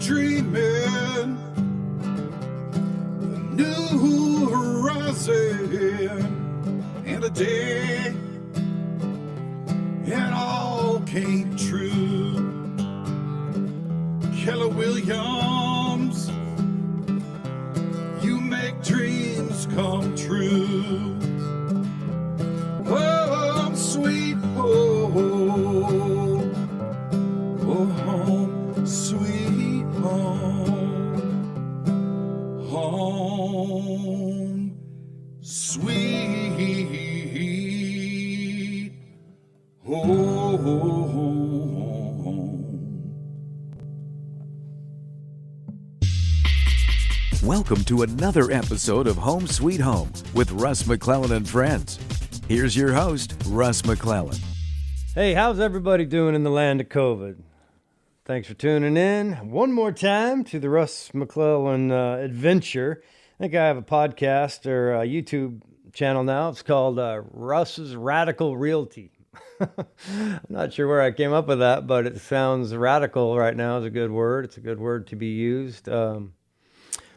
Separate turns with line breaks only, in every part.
dreaming a new horizon, and a day it all came true. Keller Williams, you make dreams come true. Home sweet home, oh home sweet home, home sweet home.
Welcome to another episode of Home Sweet Home with Russ, McClellan and Friends. Here's your host, Russ McClellan.
Hey, how's everybody doing in the land of COVID? Thanks for tuning in one more time to the Russ McClellan adventure. I think I have a podcast or a YouTube channel now. It's called Russ's Radical Realty. I'm not sure where I came up with that, but it sounds radical right now is a good word. It's a good word to be used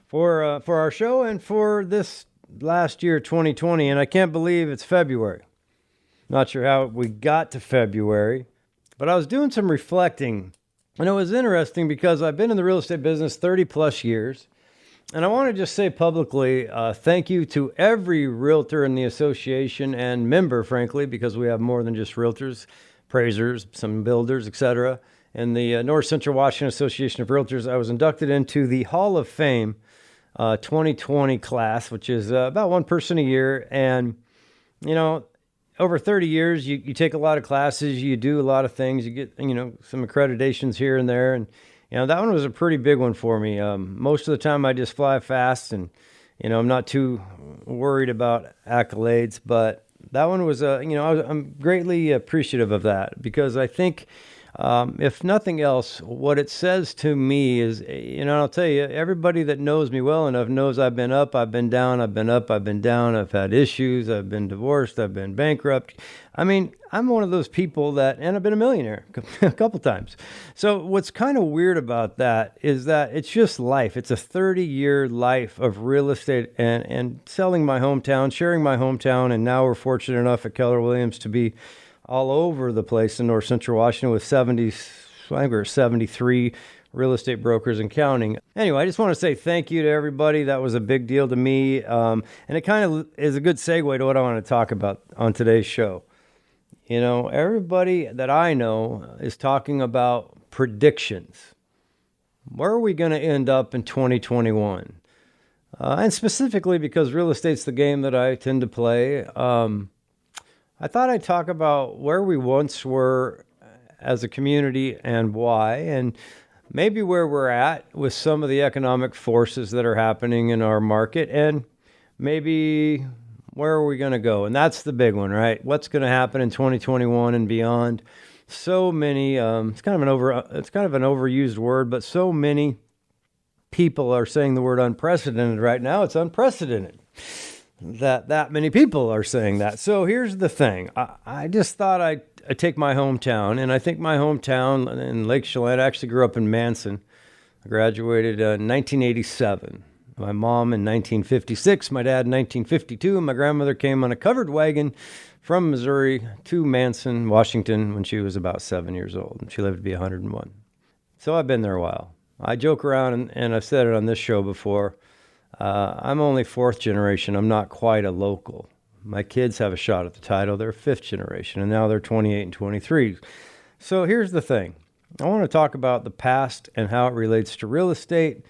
for our show and for this last year, 2020. And I can't believe it's February. Not sure how we got to February, but I was doing some reflecting, and it was interesting because I've been in the real estate business 30 plus years. And I want to just say publicly, thank you to every realtor in the association and member, frankly, because we have more than just realtors, appraisers, some builders, etc. In the North Central Washington Association of Realtors, I was inducted into the Hall of Fame 2020 class, which is about one person a year. And, you know, over 30 years, you take a lot of classes, you do a lot of things, you get, some accreditations here and there. And, that one was a pretty big one for me. Most of the time I just fly fast and, I'm not too worried about accolades, but that one was, I'm greatly appreciative of that because I think, if nothing else, what it says to me is, I'll tell you, everybody that knows me well enough knows I've been up, I've been down, I've been up, I've been down, I've had issues, I've been divorced, I've been bankrupt. I mean, I'm one of those people and I've been a millionaire a couple times. So what's kind of weird about that is that it's just life. It's a 30-year life of real estate and selling my hometown, sharing my hometown, and now we're fortunate enough at Keller Williams to be all over the place in North Central Washington with 73 real estate brokers and counting. Anyway, I just want to say thank you to everybody. That was a big deal to me. And it kind of is a good segue to what I want to talk about on today's show. Everybody that I know is talking about predictions. Where are we going to end up in 2021? And specifically because real estate's the game that I tend to play. I thought I'd talk about where we once were as a community and why, and maybe where we're at with some of the economic forces that are happening in our market, and maybe where are we going to go? And that's the big one, right? What's going to happen in 2021 and beyond? So many, it's kind of an overused word, but so many people are saying the word unprecedented right now. It's unprecedented that many people are saying that. So here's the thing. I just thought I'd take my hometown, and I think my hometown in Lake Chelan, I actually grew up in Manson. I graduated in 1987. My mom in 1956, my dad in 1952, and my grandmother came on a covered wagon from Missouri to Manson, Washington, when she was about 7 years old, and she lived to be 101. So I've been there a while. I joke around, and I've said it on this show before, I'm only fourth generation. I'm not quite a local. My kids have a shot at the title. They're fifth generation, and now they're 28 and 23. So here's the thing. I want to talk about the past and how it relates to real estate.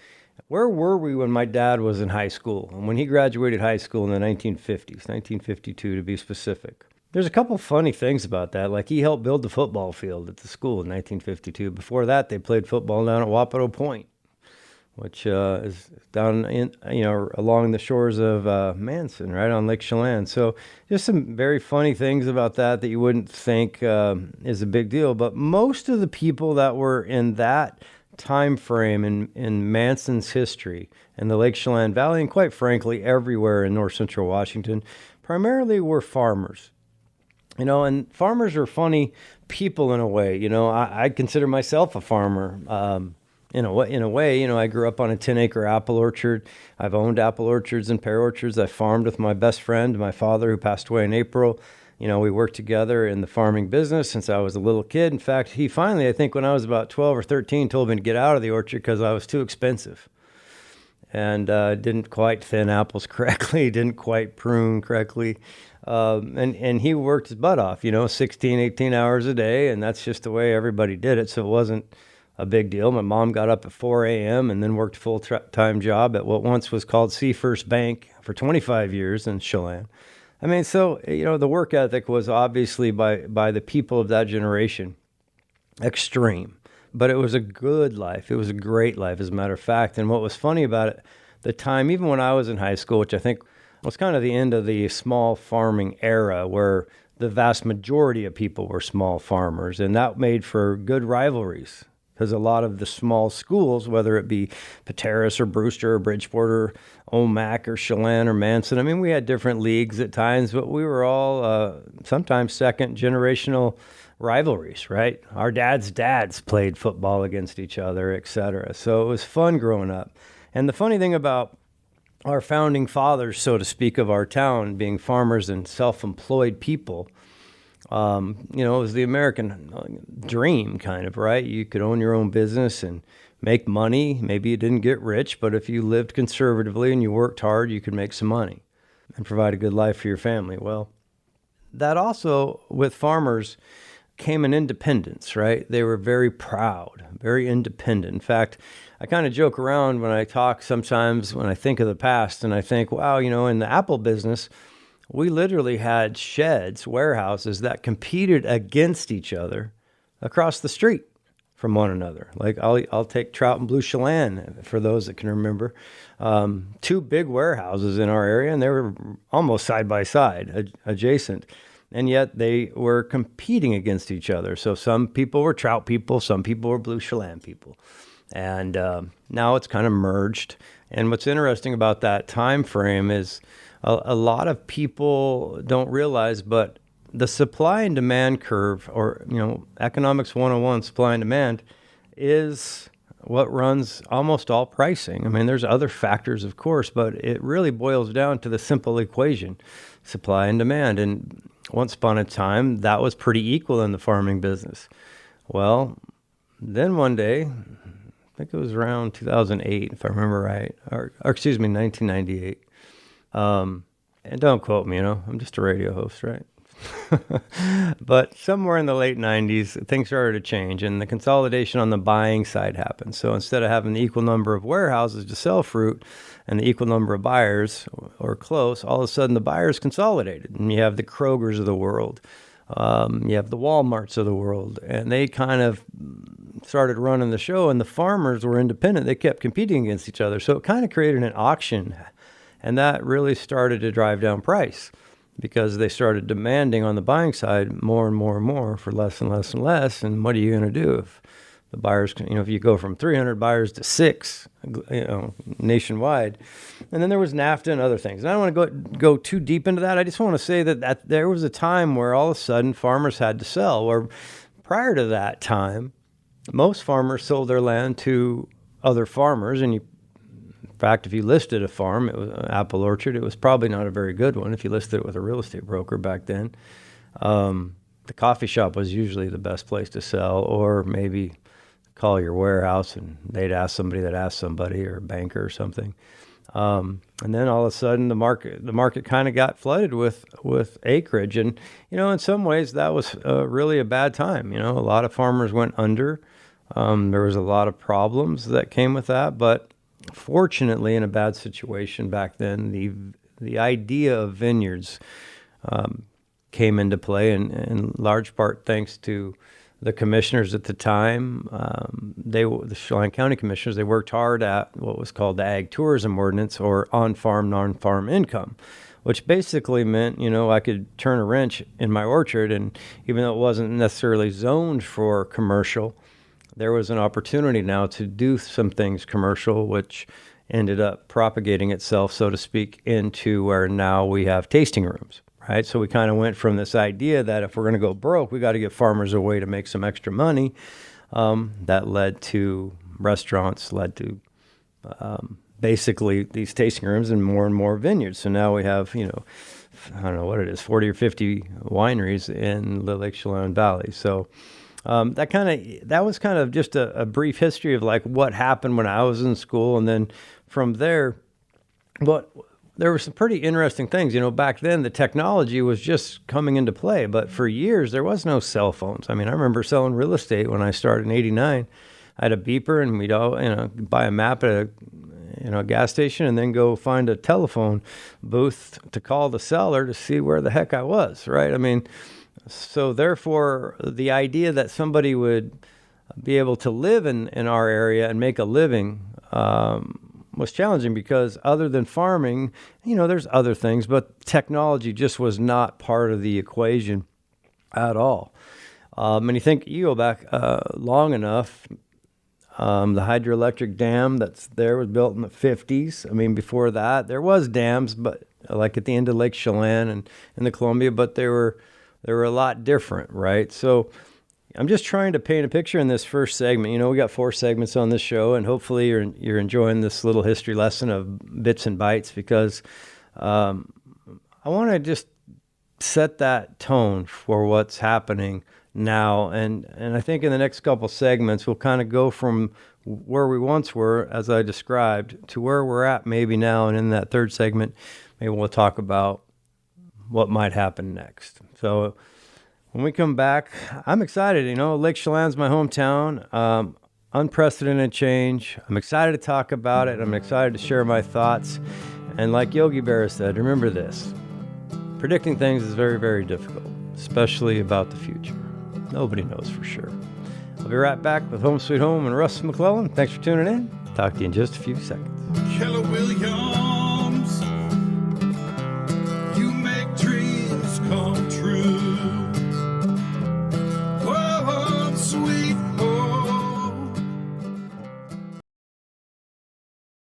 Where were we when my dad was in high school and when he graduated high school in the 1950s, 1952 to be specific? There's a couple funny things about that. Like he helped build the football field at the school in 1952. Before that, they played football down at Wapato Point, which is down along the shores of Manson, right on Lake Chelan. So just some very funny things about that you wouldn't think is a big deal. But most of the people that were in that time frame in Manson's history in the Lake Chelan Valley, and quite frankly, everywhere in North Central Washington, primarily were farmers. And farmers are funny people in a way. I consider myself a farmer. in a way, I grew up on a 10-acre apple orchard. I've owned apple orchards and pear orchards. I farmed with my best friend, my father, who passed away in April. We worked together in the farming business since I was a little kid. In fact, he finally, I think when I was about 12 or 13, told me to get out of the orchard because I was too expensive and didn't quite thin apples correctly, didn't quite prune correctly. And he worked his butt off, 16, 18 hours a day, and that's just the way everybody did it. So it wasn't a big deal. My mom got up at 4 a.m. and then worked a full-time job at what once was called Sea First Bank for 25 years in Chelan. I mean, so, the work ethic was obviously by the people of that generation extreme, but it was a good life. It was a great life, as a matter of fact. And what was funny about it, the time, even when I was in high school, which I think was kind of the end of the small farming era where the vast majority of people were small farmers, and that made for good rivalries. Because a lot of the small schools, whether it be Pateros or Brewster or Bridgeport or Omak or Chelan or Manson, I mean, we had different leagues at times, but we were all sometimes second generational rivalries, right? Our dads played football against each other, et cetera. So it was fun growing up. And the funny thing about our founding fathers, so to speak, of our town being farmers and self-employed people, it was the American dream kind of, right? You could own your own business and make money. Maybe you didn't get rich, but if you lived conservatively and you worked hard, you could make some money and provide a good life for your family. Well, that also, with farmers, came an independence, right? They were very proud, very independent. In fact, I kind of joke around when I talk sometimes when I think of the past, and I think, wow, in the apple business, we literally had sheds, warehouses that competed against each other across the street from one another. Like I'll take Trout and Blue Chelan for those that can remember. Two big warehouses in our area, and they were almost side by side, adjacent. And yet they were competing against each other. So some people were Trout people, some people were Blue Chelan people. And now it's kind of merged. And what's interesting about that time frame is a lot of people don't realize, but the supply and demand curve, or, economics 101, supply and demand, is what runs almost all pricing. I mean, there's other factors, of course, but it really boils down to the simple equation, supply and demand. And once upon a time, that was pretty equal in the farming business. Well, then one day, I think it was around 2008, if I remember right, or 1998. And don't quote me, I'm just a radio host, right? But somewhere in the late 90s, things started to change, and the consolidation on the buying side happened. So instead of having the equal number of warehouses to sell fruit and the equal number of buyers, or close, all of a sudden the buyers consolidated. And you have the Krogers of the world. You have the Walmarts of the world, and they kind of started running the show, and the farmers were independent. They kept competing against each other. So it kind of created an auction, and that really started to drive down price because they started demanding on the buying side more and more and more for less and less and less. And what are you going to do if the buyers, if you go from 300 buyers to 6, nationwide? And then there was NAFTA and other things. And I don't want to go too deep into that. I just want to say that there was a time where all of a sudden farmers had to sell, where prior to that time, most farmers sold their land to other farmers. And in fact, if you listed a farm, it was an apple orchard, it was probably not a very good one if you listed it with a real estate broker back then. The coffee shop was usually the best place to sell, or maybe call your warehouse and they'd ask somebody that asked somebody, or a banker or something. And then all of a sudden the market kind of got flooded with acreage. And, in some ways that was really a bad time. A lot of farmers went under. There was a lot of problems that came with that, but fortunately in a bad situation back then, the idea of vineyards came into play, and in large part thanks to the commissioners at the time. The Chelan County commissioners, they worked hard at what was called the Ag Tourism Ordinance, or on-farm, non-farm income, which basically meant, I could turn a wrench in my orchard, and even though it wasn't necessarily zoned for commercial, there was an opportunity now to do some things commercial, which ended up propagating itself, so to speak, into where now we have tasting rooms. Right, so we kind of went from this idea that if we're going to go broke, we got to give farmers a way to make some extra money. That led to restaurants led to basically these tasting rooms and more vineyards. So now we have, I don't know what it is, 40 or 50 wineries in the Lake Chelan Valley. So that was kind of just a brief history of like what happened when I was in school. And then from there, there were some pretty interesting things. Back then the technology was just coming into play, but for years there was no cell phones. I mean, I remember selling real estate when I started in '89. I had a beeper, and we'd all, buy a map at a gas station and then go find a telephone booth to call the seller to see where the heck I was, right? I mean, so therefore the idea that somebody would be able to live in our area and make a living was challenging, because other than farming, there's other things, but technology just was not part of the equation at all. And you go back long enough, the hydroelectric dam that's there was built in the 50s. I mean, before that, there was dams, but like at the end of Lake Chelan and in the Columbia, but they were a lot different, right? So I'm just trying to paint a picture in this first segment. We got 4 segments on this show, and hopefully you're enjoying this little history lesson of bits and bytes, because I want to just set that tone for what's happening now. And I think in the next couple segments, we'll kind of go from where we once were, as I described, to where we're at maybe now. And in that third segment, maybe we'll talk about what might happen next. So when we come back, I'm excited. Lake Chelan's my hometown. Unprecedented change. I'm excited to talk about it. I'm excited to share my thoughts. And like Yogi Berra said, remember this: predicting things is very, very difficult, especially about the future. Nobody knows for sure. I'll be right back with Home Sweet Home and Russ McClellan. Thanks for tuning in. Talk to you in just a few seconds.
Keller Williams.